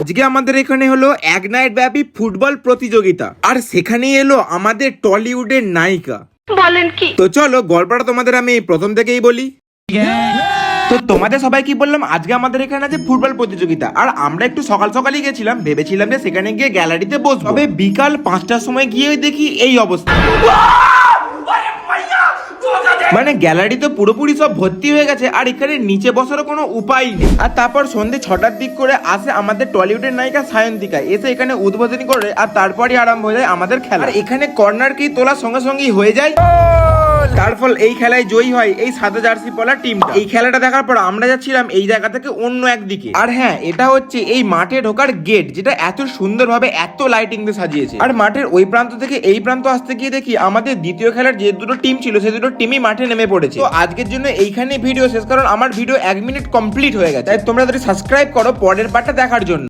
আজকে আমাদের এখানে হলো এক নাইট ব্যাপী ফুটবল প্রতিযোগিতা, আর সেখানেই এলো আমাদের টলিউডের নায়িকা। বলেন কি? তো চলো গল্পটা তোমাদের আমি প্রথম থেকেই বলি। তো তোমাদের সবাই কি বললাম, আজকে আমাদের এখানে আছে ফুটবল প্রতিযোগিতা, আর আমরা একটু সকাল সকালই গেছিলাম, ভেবেছিলাম যে সেখানে গিয়ে গ্যালারিতে বসবো। তবে বিকাল 5টার সময় গিয়ে দেখি এই অবস্থা, মানে গ্যালারি তো পুরোপুরি সব ভর্তি হয়ে গেছে, আর এখানে নিচে বসারও কোনো উপায় নেই। আর তারপর সন্ধ্যে 6টার দিক করে আসে আমাদের টলিউডের নায়িকা সায়ন্তিকা, এসে এখানে উদ্বোধনী করে, আর তারপরই আরম্ভ হয়ে যায় আমাদের খেলা। আর এখানে কর্নার কি তোলার সঙ্গে সঙ্গেই হয়ে যায়। তার ফল এই খেলায় জয়ী হয় এই সাদা জার্সি পলা টিমটা। এই খেলাটা দেখার পর আমরা যাচ্ছিলাম এই জায়গা থেকে অন্য একদিকে। আর হ্যাঁ, এটা হচ্ছে এই মাঠে ঢোকার গেট, যেটা এত সুন্দরভাবে এত লাইটিং দিয়ে সাজিয়েছে। আর মাঠের ওই প্রান্ত থেকে এই প্রান্ত আসতে গিয়ে দেখি আমাদের দ্বিতীয় খেলার যে দুটো টিম ছিল সেই দুটো টিমই মাঠে নেমে পড়েছে। তো আজকের জন্য এইখানে ভিডিও শেষ, কারণ আমার ভিডিও 1 মিনিট কমপ্লিট হয়ে গেছে। তাই তোমরা যদি সাবস্ক্রাইব করো পরের পার্টটা দেখার জন্য।